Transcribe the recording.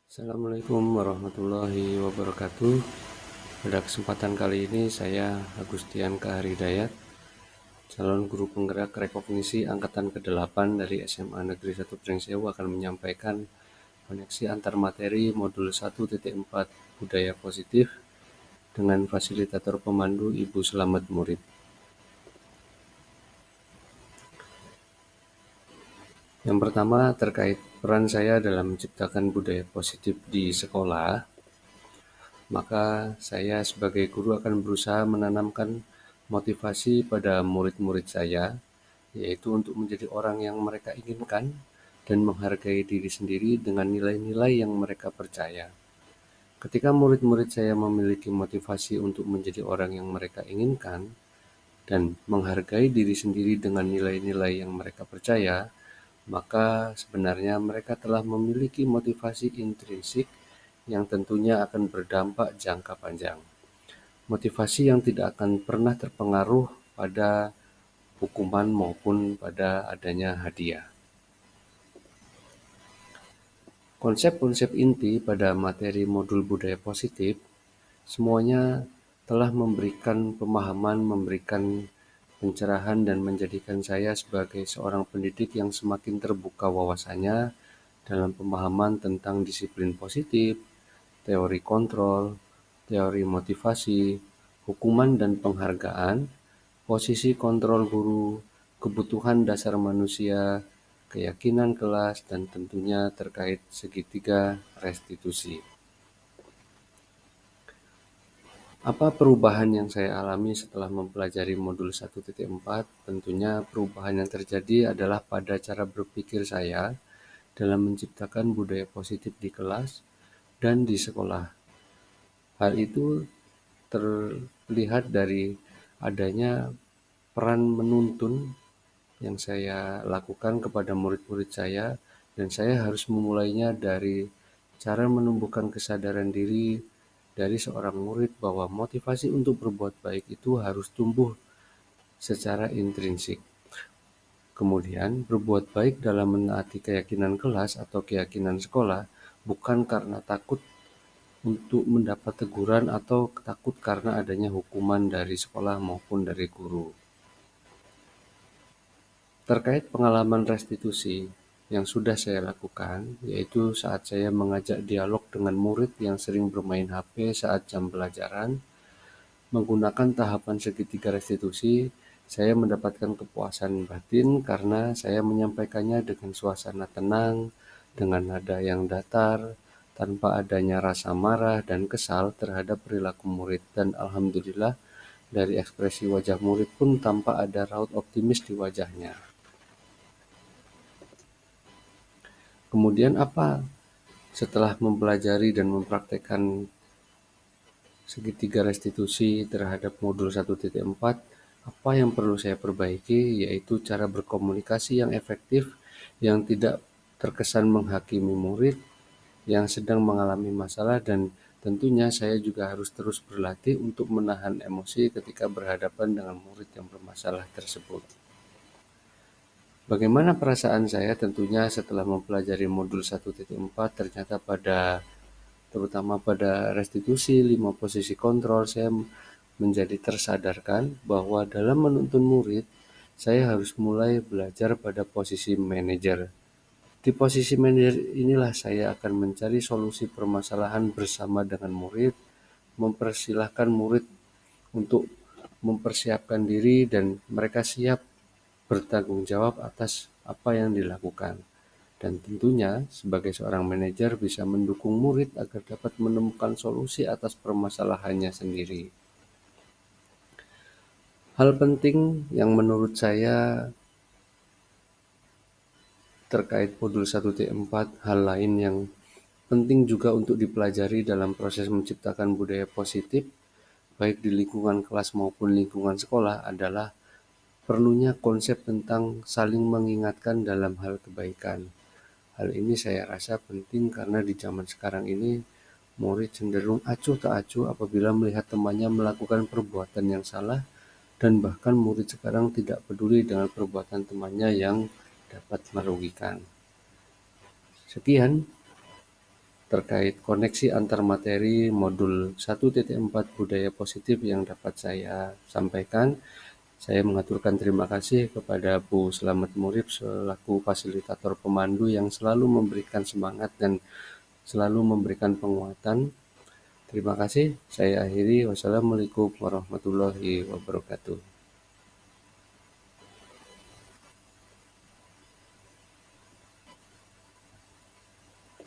Assalamualaikum warahmatullahi wabarakatuh. Pada kesempatan kali ini saya Agustian Kahridayat, calon guru penggerak rekognisi angkatan ke-8 dari SMA Negeri 1 Pringsewu akan menyampaikan koneksi antar materi modul 1.4 Budaya Positif dengan fasilitator pemandu Ibu Selamat Murid. Yang pertama terkait peran saya dalam menciptakan budaya positif di sekolah. Maka saya sebagai guru akan berusaha menanamkan motivasi pada murid-murid saya, yaitu untuk menjadi orang yang mereka inginkan dan menghargai diri sendiri dengan nilai-nilai yang mereka percaya. Ketika murid-murid saya memiliki motivasi untuk menjadi orang yang mereka inginkan dan menghargai diri sendiri dengan nilai-nilai yang mereka percaya, maka sebenarnya mereka telah memiliki motivasi intrinsik yang tentunya akan berdampak jangka panjang. Motivasi yang tidak akan pernah terpengaruh pada hukuman maupun pada adanya hadiah. Konsep-konsep inti pada materi modul budaya positif semuanya telah memberikan pemahaman, memberikan pencerahan dan menjadikan saya sebagai seorang pendidik yang semakin terbuka wawasannya dalam pemahaman tentang disiplin positif, teori kontrol, teori motivasi, hukuman dan penghargaan, posisi kontrol guru, kebutuhan dasar manusia, keyakinan kelas, dan tentunya terkait segitiga restitusi. Apa perubahan yang saya alami setelah mempelajari modul 1.4? Tentunya perubahan yang terjadi adalah pada cara berpikir saya dalam menciptakan budaya positif di kelas dan di sekolah. Hal itu terlihat dari adanya peran menuntun yang saya lakukan kepada murid-murid saya, dan saya harus memulainya dari cara menumbuhkan kesadaran diri dari seorang murid bahwa motivasi untuk berbuat baik itu harus tumbuh secara intrinsik. Kemudian, berbuat baik dalam menaati keyakinan kelas atau keyakinan sekolah bukan karena takut untuk mendapat teguran atau takut karena adanya hukuman dari sekolah maupun dari guru. Terkait pengalaman restitusi yang sudah saya lakukan, yaitu saat saya mengajak dialog dengan murid yang sering bermain HP saat jam pelajaran, menggunakan tahapan segitiga restitusi, saya mendapatkan kepuasan batin karena saya menyampaikannya dengan suasana tenang, dengan nada yang datar, tanpa adanya rasa marah dan kesal terhadap perilaku murid. Dan alhamdulillah, dari ekspresi wajah murid pun tampak ada raut optimis di wajahnya. Kemudian apa? Setelah mempelajari dan mempraktekkan segitiga restitusi terhadap modul 1.4, apa yang perlu saya perbaiki, yaitu cara berkomunikasi yang efektif, yang tidak terkesan menghakimi murid yang sedang mengalami masalah, dan tentunya saya juga harus terus berlatih untuk menahan emosi ketika berhadapan dengan murid yang bermasalah tersebut. Bagaimana perasaan saya tentunya setelah mempelajari modul 1.4, ternyata terutama pada restitusi 5 posisi kontrol, saya menjadi tersadarkan bahwa dalam menuntun murid, saya harus mulai belajar pada posisi manajer. Di posisi manajer inilah saya akan mencari solusi permasalahan bersama dengan murid, mempersilahkan murid untuk mempersiapkan diri dan mereka siap bertanggung jawab atas apa yang dilakukan. Dan tentunya sebagai seorang manajer bisa mendukung murid agar dapat menemukan solusi atas permasalahannya sendiri. Hal penting yang menurut saya terkait modul 1.4, hal lain yang penting juga untuk dipelajari dalam proses menciptakan budaya positif, baik di lingkungan kelas maupun lingkungan sekolah, adalah perlunya konsep tentang saling mengingatkan dalam hal kebaikan. Hal ini saya rasa penting karena di zaman sekarang ini, murid cenderung acuh tak acuh apabila melihat temannya melakukan perbuatan yang salah, dan bahkan murid sekarang tidak peduli dengan perbuatan temannya yang dapat merugikan. Sekian. terkait koneksi antar materi modul 1.4 budaya positif yang dapat saya sampaikan. Saya mengaturkan terima kasih kepada Bu Selamat Murib selaku fasilitator pemandu yang selalu memberikan semangat dan selalu memberikan penguatan. Terima kasih. Saya akhiri. Wassalamualaikum warahmatullahi wabarakatuh.